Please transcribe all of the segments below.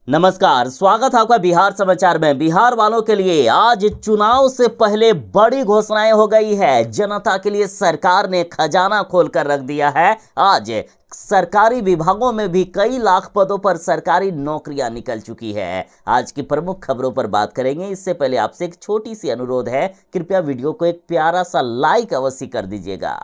नमस्कार, स्वागत है आपका बिहार समाचार में। बिहार वालों के लिए आज चुनाव से पहले बड़ी घोषणाएं हो गई है। जनता के लिए सरकार ने खजाना खोलकर रख दिया है। आज सरकारी विभागों में भी कई लाख पदों पर सरकारी नौकरियां निकल चुकी है। आज की प्रमुख खबरों पर बात करेंगे। इससे पहले आपसे एक छोटी सी अनुरोध है, कृपया वीडियो को एक प्यारा सा लाइक अवश्य कर दीजिएगा।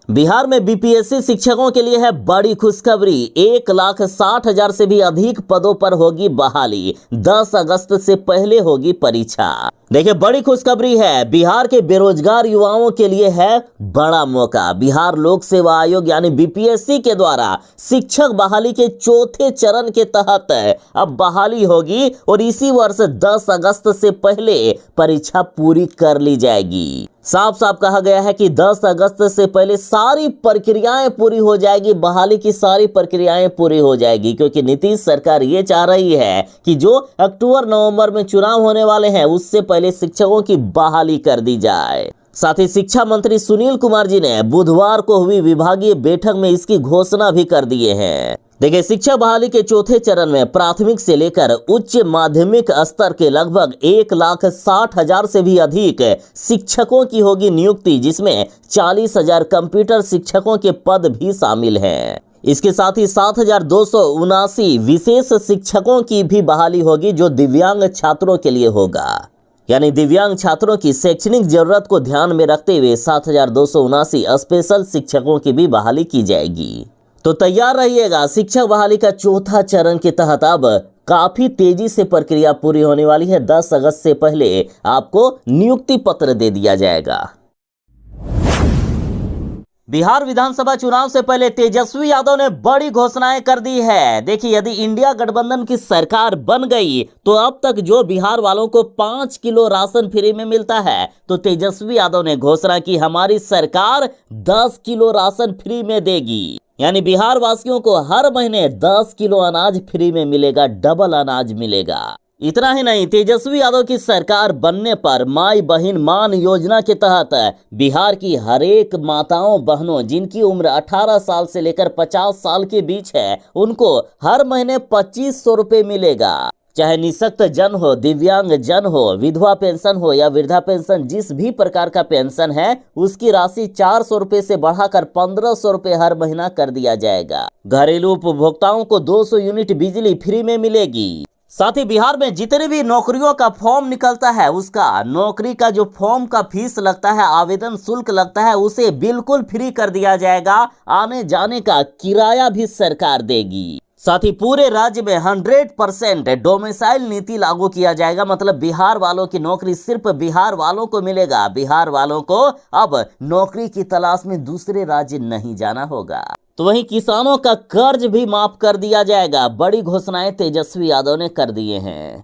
बिहार में बीपीएससी शिक्षकों के लिए है बड़ी खुशखबरी। 1,60,000 से भी अधिक पदों पर होगी बहाली। 10 अगस्त से पहले होगी परीक्षा। देखिए, बड़ी खुशखबरी है। बिहार के बेरोजगार युवाओं के लिए है बड़ा मौका। बिहार लोक सेवा आयोग यानी बीपीएससी के द्वारा शिक्षक बहाली के चौथे चरण के तहत अब बहाली होगी और इसी वर्ष 10 अगस्त से पहले परीक्षा पूरी कर ली जाएगी। साफ साफ कहा गया है कि 10 अगस्त से पहले सारी प्रक्रियाएं पूरी हो जाएगी। बहाली की सारी प्रक्रियाएं पूरी हो जाएगी, क्योंकि नीतीश सरकार ये चाह रही है कि जो अक्टूबर नवंबर में चुनाव होने वाले हैं उससे पहले शिक्षकों की बहाली कर दी जाए। साथ ही शिक्षा मंत्री सुनील कुमार जी ने बुधवार को हुई विभागीय बैठक में इसकी घोषणा भी कर दिए हैं। देखिए, शिक्षा बहाली के चौथे चरण में प्राथमिक से लेकर उच्च माध्यमिक स्तर के लगभग 1,60,000 से भी अधिक शिक्षकों की होगी नियुक्ति, जिसमें 40,000 कंप्यूटर शिक्षकों के पद भी शामिल हैं। इसके साथ ही 7,279 विशेष शिक्षकों की भी बहाली होगी, जो दिव्यांग छात्रों के लिए होगा। यानी दिव्यांग छात्रों की शैक्षणिक जरूरत को ध्यान में रखते हुए 7,279 स्पेशल शिक्षकों की भी बहाली की जाएगी। तो तैयार रहिएगा। शिक्षक बहाली का चौथा चरण के तहत अब काफी तेजी से प्रक्रिया पूरी होने वाली है। 10 अगस्त से पहले आपको नियुक्ति पत्र दे दिया जाएगा। बिहार विधानसभा चुनाव से पहले तेजस्वी यादव ने बड़ी घोषणाएं कर दी है। देखिए, यदि इंडिया गठबंधन की सरकार बन गई तो अब तक जो बिहार वालों को 5 किलो राशन फ्री में मिलता है, तो तेजस्वी यादव ने घोषणा की हमारी सरकार 10 किलो राशन फ्री में देगी। यानी बिहार वासियों को हर महीने 10 किलो अनाज फ्री में मिलेगा, डबल अनाज मिलेगा। इतना ही नहीं, तेजस्वी यादव की सरकार बनने पर माई बहन मान योजना के तहत बिहार की हरेक माताओं बहनों जिनकी उम्र 18 साल से लेकर 50 साल के बीच है, उनको हर महीने 2,500 रुपये मिलेगा। चाहे निःशक्त जन हो, दिव्यांग जन हो, विधवा पेंशन हो या वृद्धा पेंशन, जिस भी प्रकार का पेंशन है उसकी राशि 400 रुपये से बढ़ाकर 1,500 रुपये हर महीना कर दिया जाएगा। घरेलू उपभोक्ताओं को 200 यूनिट बिजली फ्री में मिलेगी। साथ ही बिहार में जितने भी नौकरियों का फॉर्म निकलता है, उसका नौकरी का जो फॉर्म का फीस लगता है, आवेदन शुल्क लगता है, उसे बिल्कुल फ्री कर दिया जाएगा। आने जाने का किराया भी सरकार देगी। साथ ही पूरे राज्य में 100% डोमिसाइल नीति लागू किया जाएगा। मतलब बिहार वालों की नौकरी सिर्फ बिहार वालों को मिलेगा। बिहार वालों को अब नौकरी की तलाश में दूसरे राज्य नहीं जाना होगा। तो वहीं किसानों का कर्ज भी माफ कर दिया जाएगा। बड़ी घोषणाएं तेजस्वी यादव ने कर दिए हैं।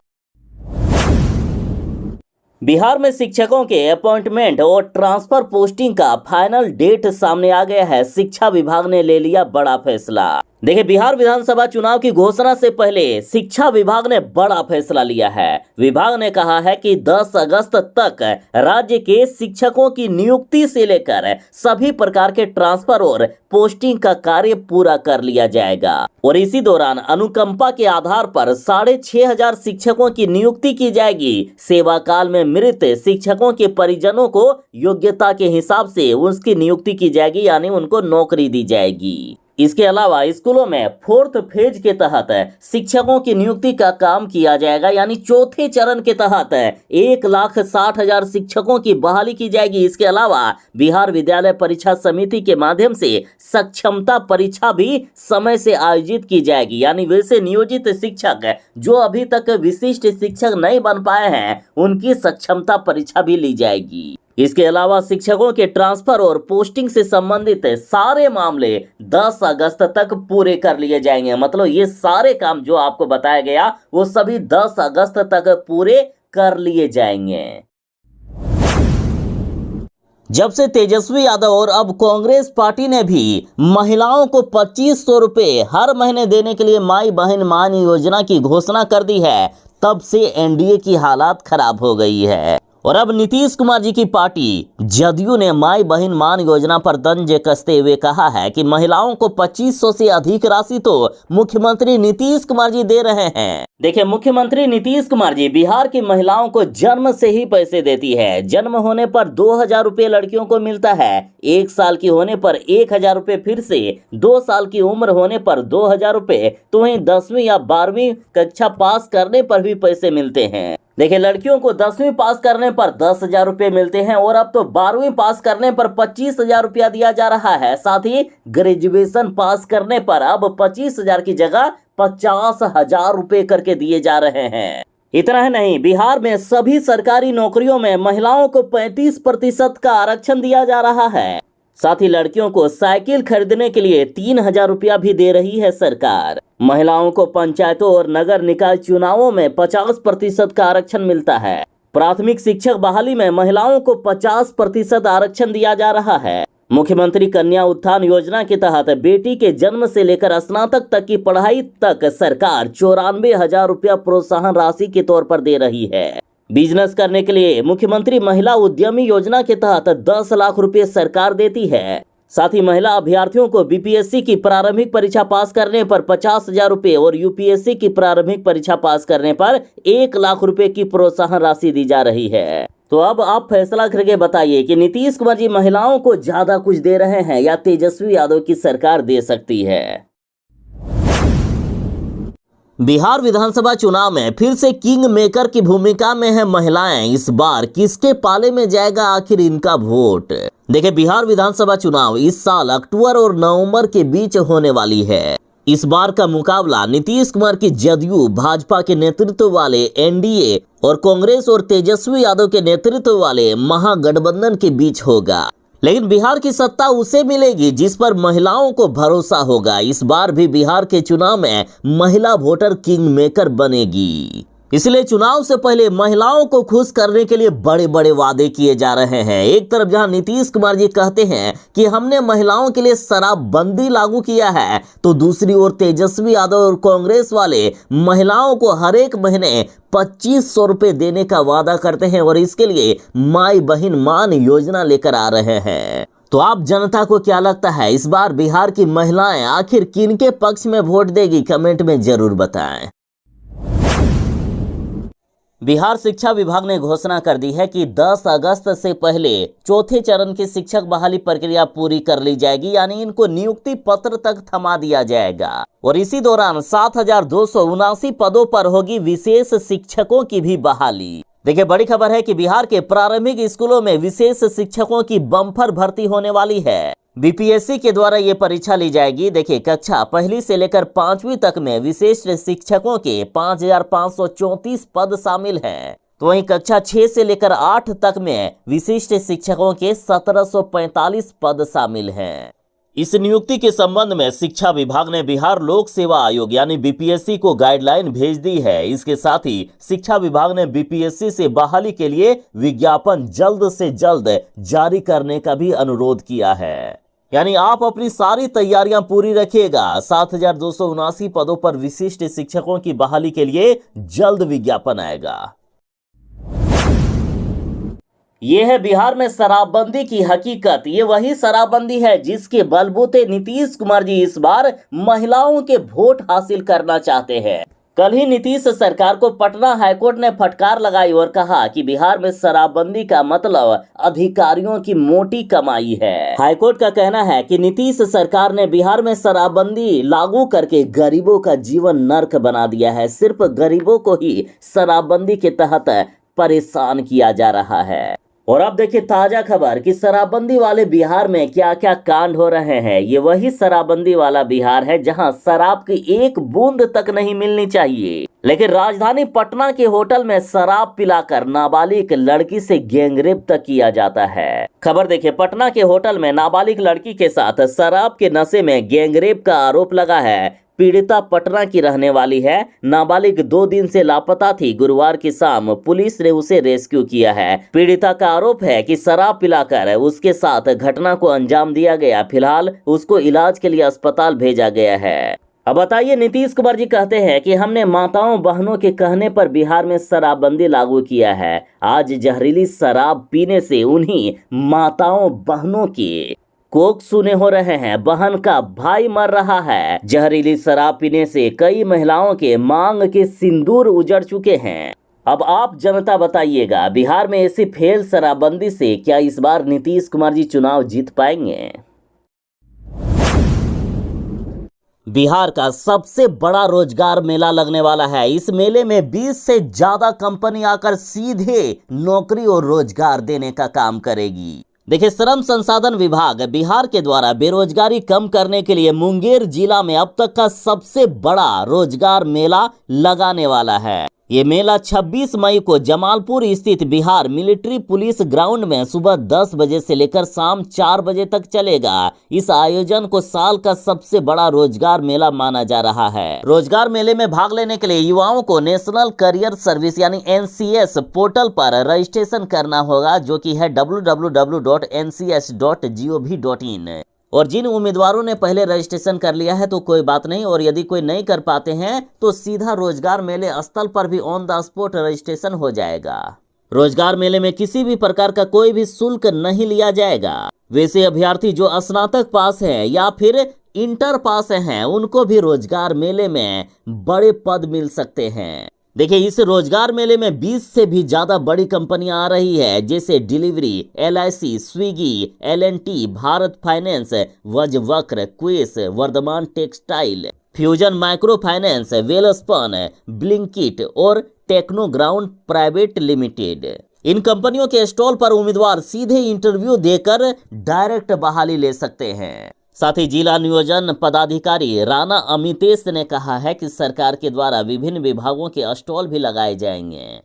बिहार में शिक्षकों के अपॉइंटमेंट और ट्रांसफर पोस्टिंग का फाइनल डेट सामने आ गया है। शिक्षा विभाग ने ले लिया बड़ा फैसला। देखिए, बिहार विधानसभा चुनाव की घोषणा से पहले शिक्षा विभाग ने बड़ा फैसला लिया है। विभाग ने कहा है कि 10 अगस्त तक राज्य के शिक्षकों की नियुक्ति से लेकर सभी प्रकार के ट्रांसफर और पोस्टिंग का कार्य पूरा कर लिया जाएगा और इसी दौरान अनुकंपा के आधार पर 6,500 शिक्षकों की नियुक्ति की जाएगी। सेवा काल में मृत शिक्षकों के परिजनों को योग्यता के हिसाब से उसकी नियुक्ति की जाएगी, यानी उनको नौकरी दी जाएगी। इसके अलावा स्कूलों में 4th फेज के तहत शिक्षकों की नियुक्ति का काम किया जाएगा। यानी चौथे चरण के तहत 1,60,000 शिक्षकों की बहाली की जाएगी। इसके अलावा बिहार विद्यालय परीक्षा समिति के माध्यम से सक्षमता परीक्षा भी समय से आयोजित की जाएगी। यानी वैसे नियोजित शिक्षक जो अभी तक विशिष्ट शिक्षक नहीं बन पाए हैं, उनकी सक्षमता परीक्षा भी ली जाएगी। इसके अलावा शिक्षकों के ट्रांसफर और पोस्टिंग से संबंधित सारे मामले 10 अगस्त तक पूरे कर लिए जाएंगे। मतलब ये सारे काम जो आपको बताया गया वो सभी 10 अगस्त तक पूरे कर लिए जाएंगे। जब से तेजस्वी यादव और अब कांग्रेस पार्टी ने भी महिलाओं को 2,500 रुपये हर महीने देने के लिए माई बहन मान योजना की घोषणा कर दी है, तब से एनडीए की हालात खराब हो गई है। और अब नीतीश कुमार जी की पार्टी जदयू ने माई बहन मान योजना पर तंज कसते हुए कहा है कि महिलाओं को 2500 से अधिक राशि तो मुख्यमंत्री नीतीश कुमार जी दे रहे हैं। देखिए, मुख्यमंत्री नीतीश कुमार जी बिहार की महिलाओं को जन्म से ही पैसे देती है। जन्म होने पर 2000 रुपये लड़कियों को मिलता है, 1 साल की होने पर 1000 रुपये, फिर से 2 साल की उम्र होने पर 2000 रुपये, तो वहीं 10वीं या 12वीं कक्षा पास करने पर भी पैसे मिलते हैं। देखिए, लड़कियों को 10वीं पास करने पर 10,000 रुपये मिलते हैं और अब तो 12वीं पास करने पर 25,000 रुपया दिया जा रहा है। साथ ही ग्रेजुएशन पास करने पर अब 25,000 की जगह 50,000 रुपये करके दिए जा रहे हैं। इतना ही नहीं, बिहार में सभी सरकारी नौकरियों में महिलाओं को 35% का आरक्षण दिया जा रहा है। साथ ही लड़कियों को साइकिल खरीदने के लिए 3,000 रुपया भी दे रही है सरकार। महिलाओं को पंचायतों और नगर निकाय चुनावों में 50% का आरक्षण मिलता है। प्राथमिक शिक्षक बहाली में महिलाओं को 50% आरक्षण दिया जा रहा है। मुख्यमंत्री कन्या उत्थान योजना के तहत बेटी के जन्म से लेकर स्नातक तक की पढ़ाई तक सरकार 94,000 रुपया प्रोत्साहन राशि के तौर पर दे रही है। बिजनेस करने के लिए मुख्यमंत्री महिला उद्यमी योजना के तहत 10 लाख रुपए सरकार देती है। साथ ही महिला अभ्यर्थियों को बीपीएससी की प्रारंभिक परीक्षा पास करने पर 50,000 रुपए और यूपीएससी की प्रारंभिक परीक्षा पास करने पर 1 लाख रुपए की प्रोत्साहन राशि दी जा रही है। तो अब आप फैसला करके बताइए कि नीतीश कुमार जी महिलाओं को ज्यादा कुछ दे रहे हैं या तेजस्वी यादव की सरकार दे सकती है। बिहार विधानसभा चुनाव में फिर से किंग मेकर की भूमिका में है महिलाएं। इस बार किसके पाले में जाएगा आखिर इनका वोट? देखिए, बिहार विधानसभा चुनाव इस साल अक्टूबर और नवंबर के बीच होने वाली है। इस बार का मुकाबला नीतीश कुमार की जदयू, भाजपा के नेतृत्व वाले एनडीए और कांग्रेस और तेजस्वी यादव के नेतृत्व वाले महागठबंधन के बीच होगा। लेकिन बिहार की सत्ता उसे मिलेगी जिस पर महिलाओं को भरोसा होगा। इस बार भी बिहार के चुनाव में महिला वोटर किंग मेकर बनेगी। इसलिए चुनाव से पहले महिलाओं को खुश करने के लिए बड़े बड़े वादे किए जा रहे हैं। एक तरफ जहां नीतीश कुमार जी कहते हैं कि हमने महिलाओं के लिए शराबबंदी लागू किया है, तो दूसरी ओर तेजस्वी यादव और कांग्रेस वाले महिलाओं को हर एक महीने 2500 रुपए देने का वादा करते हैं और इसके लिए माई बहन मान योजना लेकर आ रहे हैं। तो आप जनता को क्या लगता है, इस बार बिहार की महिलाएं आखिर किनके पक्ष में वोट देगी? कमेंट में जरूर बताएं। बिहार शिक्षा विभाग ने घोषणा कर दी है कि 10 अगस्त से पहले चौथे चरण की शिक्षक बहाली प्रक्रिया पूरी कर ली जाएगी, यानी इनको नियुक्ति पत्र तक थमा दिया जाएगा। और इसी दौरान 7,279 पदों पर होगी विशेष शिक्षकों की भी बहाली। देखिए, बड़ी खबर है कि बिहार के प्रारंभिक स्कूलों में विशेष शिक्षकों की बम्पर भर्ती होने वाली है। बीपीएससी के द्वारा ये परीक्षा ली जाएगी। देखिए, कक्षा पहली से लेकर 5वीं तक में विशेष शिक्षकों के 5,534 पद शामिल हैं। तो वहीं कक्षा 6 से लेकर 8 तक में विशिष्ट शिक्षकों के 1745 पद शामिल हैं। इस नियुक्ति के संबंध में शिक्षा विभाग ने बिहार लोक सेवा आयोग यानी बीपीएससी को गाइडलाइन भेज दी है। इसके साथ ही शिक्षा विभाग ने बीपीएससी से बहाली के लिए विज्ञापन जल्द से जल्द जारी करने का भी अनुरोध किया है। यानी आप अपनी सारी तैयारियां पूरी रखिएगा। 7,279 पदों पर विशिष्ट शिक्षकों की बहाली के लिए जल्द विज्ञापन आएगा। ये है बिहार में शराबबंदी की हकीकत। ये वही शराबबंदी है जिसके बलबूते नीतीश कुमार जी इस बार महिलाओं के वोट हासिल करना चाहते हैं। कल ही नीतीश सरकार को पटना हाईकोर्ट ने फटकार लगाई और कहा कि बिहार में शराबबंदी का मतलब अधिकारियों की मोटी कमाई है। हाईकोर्ट का कहना है कि नीतीश सरकार ने बिहार में शराबबंदी लागू करके गरीबों का जीवन नर्क बना दिया है। सिर्फ गरीबों को ही शराबबंदी के तहत परेशान किया जा रहा है। और अब देखिए ताजा खबर कि शराबबंदी वाले बिहार में क्या क्या कांड हो रहे हैं। ये वही शराबबंदी वाला बिहार है जहां शराब की एक बूंद तक नहीं मिलनी चाहिए, लेकिन राजधानी पटना के होटल में शराब पिलाकर नाबालिग लड़की से गैंगरेप तक किया जाता है। खबर देखिए, पटना के होटल में नाबालिग लड़की के साथ शराब के नशे में गैंगरेप का आरोप लगा है। पीड़िता पटना की रहने वाली है। नाबालिग 2 दिन से लापता थी। गुरुवार की शाम पुलिस ने उसे रेस्क्यू किया है। पीड़िता का आरोप है कि शराब पिलाकर उसके साथ घटना को अंजाम दिया गया। फिलहाल उसको इलाज के लिए अस्पताल भेजा गया है। अब बताइए, नीतीश कुमार जी कहते हैं कि हमने माताओं बहनों के कहने पर बिहार में शराबबंदी लागू किया है। आज जहरीली शराब पीने से उन्हीं माताओं बहनों के कोक सूने हो रहे हैं, बहन का भाई मर रहा है। जहरीली शराब पीने से कई महिलाओं के मांग के सिंदूर उजड़ चुके हैं। अब आप जनता बताइएगा, बिहार में ऐसी फेल शराबबंदी से क्या इस बार नीतीश कुमार जी चुनाव जीत पाएंगे? बिहार का सबसे बड़ा रोजगार मेला लगने वाला है। इस मेले में 20 से ज्यादा कंपनी आकर सीधे नौकरी और रोजगार देने का काम करेगी। देखिए, श्रम संसाधन विभाग बिहार के द्वारा बेरोजगारी कम करने के लिए मुंगेर जिला में अब तक का सबसे बड़ा रोजगार मेला लगाने वाला है। ये मेला 26 मई को जमालपुर स्थित बिहार मिलिट्री पुलिस ग्राउंड में सुबह 10 बजे से लेकर शाम 4 बजे तक चलेगा। इस आयोजन को साल का सबसे बड़ा रोजगार मेला माना जा रहा है। रोजगार मेले में भाग लेने के लिए युवाओं को नेशनल करियर सर्विस यानी NCS पोर्टल पर रजिस्ट्रेशन करना होगा, जो कि है www.ncs.gov.in। और जिन उम्मीदवारों ने पहले रजिस्ट्रेशन कर लिया है तो कोई बात नहीं, और यदि कोई नहीं कर पाते हैं तो सीधा रोजगार मेले स्थल पर भी ऑन द स्पॉट रजिस्ट्रेशन हो जाएगा। रोजगार मेले में किसी भी प्रकार का कोई भी शुल्क नहीं लिया जाएगा। वैसे अभ्यर्थी जो स्नातक पास हैं या फिर इंटर पास हैं, उनको भी रोजगार मेले में बड़े पद मिल सकते हैं। देखिए, इस रोजगार मेले में 20 से भी ज्यादा बड़ी कंपनियां आ रही है, जैसे Delhivery, LIC, Swiggy, L&T, Bharat Finance, वज्रवक्र, Quess, Vardhman Textile, Fusion Micro Finance, Welspun, Blinkit और टेक्नोग्राउंड प्राइवेट लिमिटेड। इन कंपनियों के स्टॉल पर उम्मीदवार सीधे इंटरव्यू देकर डायरेक्ट बहाली ले सकते हैं। साथ ही जिला नियोजन पदाधिकारी राणा अमितेश ने कहा है कि सरकार के द्वारा विभिन्न विभागों के स्टॉल भी लगाए जाएंगे।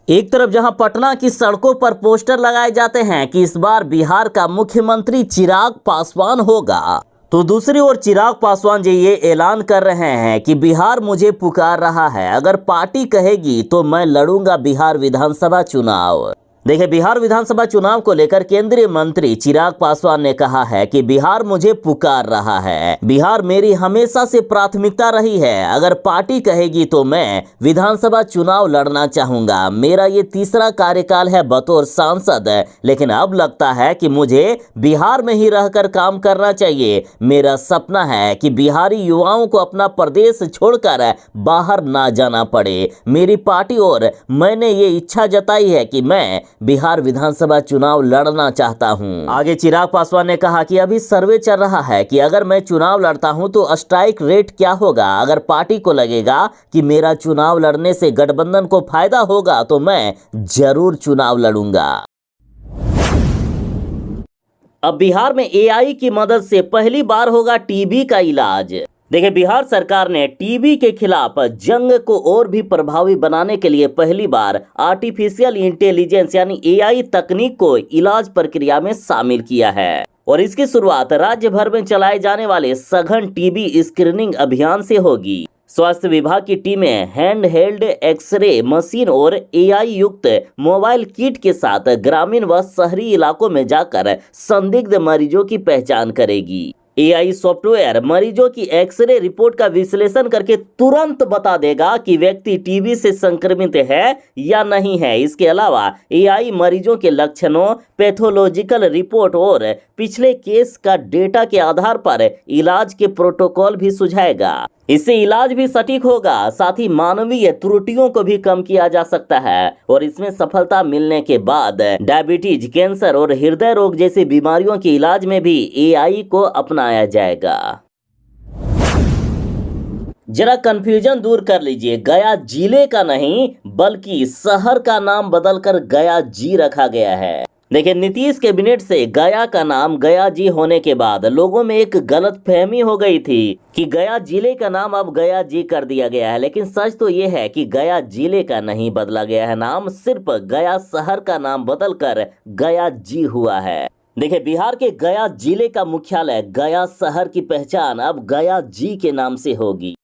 एक तरफ जहां पटना की सड़कों पर पोस्टर लगाए जाते हैं कि इस बार बिहार का मुख्यमंत्री चिराग पासवान होगा, तो दूसरी ओर चिराग पासवान जी ये ऐलान कर रहे हैं कि बिहार मुझे पुकार रहा है, अगर पार्टी कहेगी तो मैं लड़ूंगा बिहार विधानसभा चुनाव। देखिए, बिहार विधानसभा चुनाव को लेकर केंद्रीय मंत्री चिराग पासवान ने कहा है कि बिहार मुझे पुकार रहा है, बिहार मेरी हमेशा से प्राथमिकता रही है, अगर पार्टी कहेगी तो मैं विधानसभा चुनाव लड़ना चाहूंगा। मेरा ये तीसरा कार्यकाल है बतौर सांसद, लेकिन अब लगता है कि मुझे बिहार में ही रहकर काम करना चाहिए। मेरा सपना है कि बिहारी युवाओं को अपना प्रदेश छोड़कर बाहर ना जाना पड़े। मेरी पार्टी और मैंने ये इच्छा जताई है कि मैं बिहार विधानसभा चुनाव लड़ना चाहता हूं। आगे चिराग पासवान ने कहा कि अभी सर्वे चल रहा है कि अगर मैं चुनाव लड़ता हूं तो स्ट्राइक रेट क्या होगा। अगर पार्टी को लगेगा कि मेरा चुनाव लड़ने से गठबंधन को फायदा होगा तो मैं जरूर चुनाव लड़ूंगा। अब बिहार में AI की मदद से पहली बार होगा TB का इलाज। देखिए, बिहार सरकार ने TB के खिलाफ जंग को और भी प्रभावी बनाने के लिए पहली बार आर्टिफिशियल इंटेलिजेंस यानी AI तकनीक को इलाज प्रक्रिया में शामिल किया है। और इसकी शुरुआत राज्य भर में चलाए जाने वाले सघन TB स्क्रीनिंग अभियान से होगी। स्वास्थ्य विभाग की टीमें हैंड हेल्ड एक्सरे मशीन और AI युक्त मोबाइल किट के साथ ग्रामीण व शहरी इलाकों में जाकर संदिग्ध मरीजों की पहचान करेगी। AI सॉफ्टवेयर मरीजों की एक्सरे रिपोर्ट का विश्लेषण करके तुरंत बता देगा कि व्यक्ति TB से संक्रमित है या नहीं है। इसके अलावा AI मरीजों के लक्षणों, पैथोलॉजिकल रिपोर्ट और पिछले केस का डेटा के आधार पर इलाज के प्रोटोकॉल भी सुझाएगा। इससे इलाज भी सटीक होगा, साथ ही मानवीय त्रुटियों को भी कम किया जा सकता है। और इसमें सफलता मिलने के बाद डायबिटीज, कैंसर और हृदय रोग जैसी बीमारियों के इलाज में भी AI को अपनाया जाएगा। जरा कंफ्यूजन दूर कर लीजिए, गया जिले का नहीं बल्कि शहर का नाम बदलकर गया जी रखा गया है। देखिए, नीतीश कैबिनेट से गया का नाम गया जी होने के बाद लोगों में एक गलत फहमी हो गई थी कि गया जिले का नाम अब गया जी कर दिया गया है, लेकिन सच तो ये है कि गया जिले का नहीं बदला गया है नाम, सिर्फ गया शहर का नाम बदलकर गया जी हुआ है। देखिए, बिहार के गया जिले का मुख्यालय गया शहर की पहचान अब गया जी के नाम से होगी।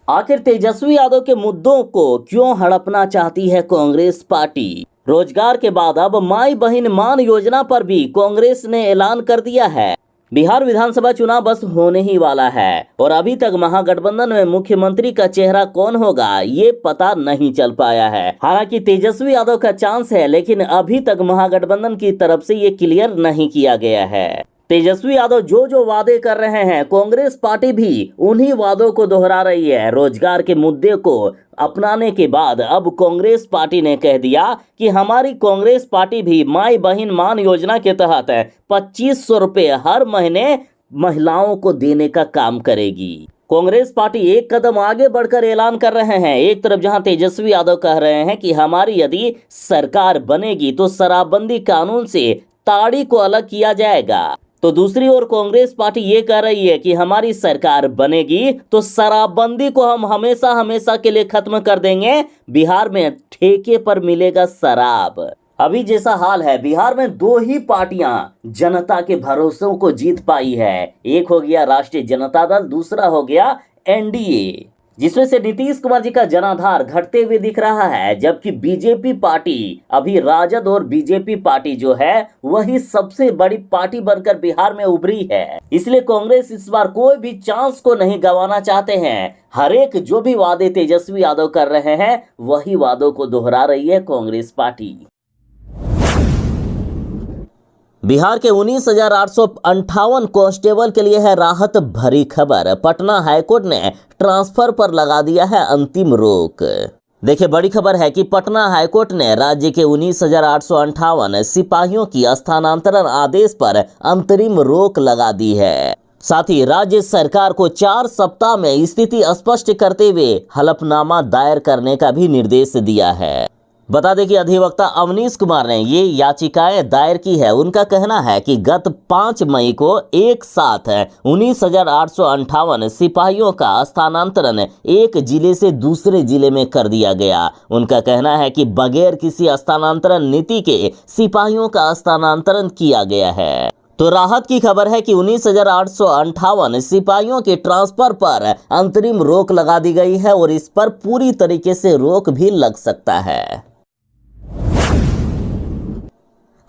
आखिर तेजस्वी यादव के मुद्दों को क्यों हड़पना चाहती है कांग्रेस पार्टी? रोजगार के बाद अब माई बहन मान योजना पर भी कांग्रेस ने ऐलान कर दिया है। बिहार विधानसभा चुनाव बस होने ही वाला है और अभी तक महागठबंधन में मुख्यमंत्री का चेहरा कौन होगा ये पता नहीं चल पाया है। हालांकि तेजस्वी यादव का चांस है, लेकिन अभी तक महागठबंधन की तरफ से ये क्लियर नहीं किया गया है। तेजस्वी यादव जो वादे कर रहे हैं, कांग्रेस पार्टी भी उन्हीं वादों को दोहरा रही है। रोजगार के मुद्दे को अपनाने के बाद अब कांग्रेस पार्टी ने कह दिया कि हमारी कांग्रेस पार्टी भी माई बहन मान योजना के तहत 2500 रुपये हर महीने महिलाओं को देने का काम करेगी। कांग्रेस पार्टी एक कदम आगे बढ़कर ऐलान कर रहे हैं। एक तरफ जहां तेजस्वी यादव कह रहे हैं कि हमारी यदि सरकार बनेगी तो शराबबंदी कानून से ताड़ी को अलग किया जाएगा, तो दूसरी ओर कांग्रेस पार्टी ये कह रही है कि हमारी सरकार बनेगी तो शराबबंदी को हम हमेशा हमेशा के लिए खत्म कर देंगे। बिहार में ठेके पर मिलेगा शराब। अभी जैसा हाल है, बिहार में दो ही पार्टियां जनता के भरोसों को जीत पाई है। एक हो गया राष्ट्रीय जनता दल, दूसरा हो गया एनडीए, जिसमें से नीतीश कुमार जी का जनाधार घटते हुए दिख रहा है, जबकि बीजेपी पार्टी, अभी राजद और बीजेपी पार्टी जो है वही सबसे बड़ी पार्टी बनकर बिहार में उभरी है। इसलिए कांग्रेस इस बार कोई भी चांस को नहीं गंवाना चाहते हैं। हर एक जो भी वादे तेजस्वी यादव कर रहे हैं वही वादों को दोहरा रही है कांग्रेस पार्टी। बिहार के 19,858 कांस्टेबल के लिए है राहत भरी खबर। पटना हाईकोर्ट ने ट्रांसफर पर लगा दिया है अंतिम रोक। देखिए, बड़ी खबर है कि पटना हाईकोर्ट ने राज्य के 19,858 सिपाहियों की स्थानांतरण आदेश पर अंतरिम रोक लगा दी है। साथ ही राज्य सरकार को 4 सप्ताह में स्थिति स्पष्ट करते हुए हलफनामा दायर करने का भी निर्देश दिया है। बता दें कि अधिवक्ता अवनीश कुमार ने ये याचिकाएं दायर की है। उनका कहना है कि गत 5 मई को एक साथ 19,858 सिपाहियों का स्थानांतरण एक जिले से दूसरे जिले में कर दिया गया। उनका कहना है कि बगैर किसी स्थानांतरण नीति के सिपाहियों का स्थानांतरण किया गया है। तो राहत की खबर है कि 19,858 सिपाहियों के ट्रांसफर पर अंतरिम रोक लगा दी गई है और इस पर पूरी तरीके से रोक भी लग सकता है।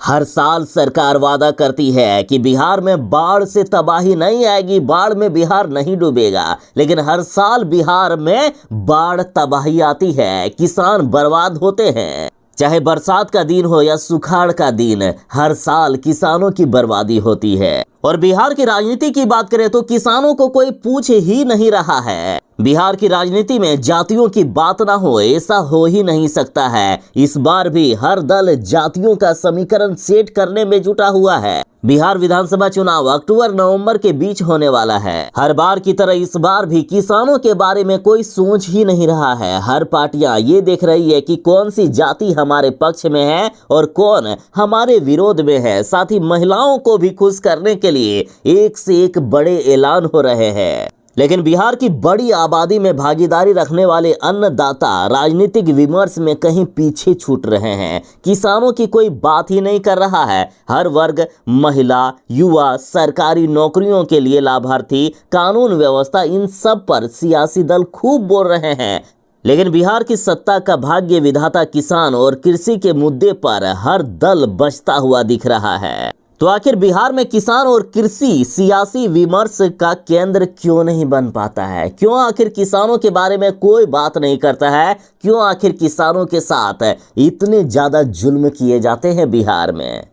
हर साल सरकार वादा करती है कि बिहार में बाढ़ से तबाही नहीं आएगी, बाढ़ में बिहार नहीं डूबेगा, लेकिन हर साल बिहार में बाढ़ तबाही आती है, किसान बर्बाद होते हैं। चाहे बरसात का दिन हो या सुखाड़ का दिन, हर साल किसानों की बर्बादी होती है। और बिहार की राजनीति की बात करें तो किसानों को कोई पूछ ही नहीं रहा है। बिहार की राजनीति में जातियों की बात ना हो, ऐसा हो ही नहीं सकता है। इस बार भी हर दल जातियों का समीकरण सेट करने में जुटा हुआ है। बिहार विधानसभा चुनाव अक्टूबर-नवंबर के बीच होने वाला है। हर बार की तरह इस बार भी किसानों के बारे में कोई सोच ही नहीं रहा है। हर पार्टियां ये देख रही है कि कौन सी जाति हमारे पक्ष में है और कौन हमारे विरोध में है। साथ ही महिलाओं को भी खुश करने के लिए एक से एक बड़े ऐलान हो रहे हैं। लेकिन बिहार की बड़ी आबादी में भागीदारी रखने वाले अन्नदाता राजनीतिक विमर्श में कहीं पीछे छूट रहे हैं। किसानों की कोई बात ही नहीं कर रहा है। हर वर्ग, महिला, युवा, सरकारी नौकरियों के लिए लाभार्थी, कानून व्यवस्था, इन सब पर सियासी दल खूब बोल रहे हैं। लेकिन बिहार की सत्ता का भाग्य विधाता किसान और कृषि के मुद्दे पर हर दल बचता हुआ दिख रहा है। तो आखिर बिहार में किसान और कृषि सियासी विमर्श का केंद्र क्यों नहीं बन पाता है? क्यों आखिर किसानों के बारे में कोई बात नहीं करता है? क्यों आखिर किसानों के साथ इतने ज्यादा जुल्म किए जाते हैं बिहार में?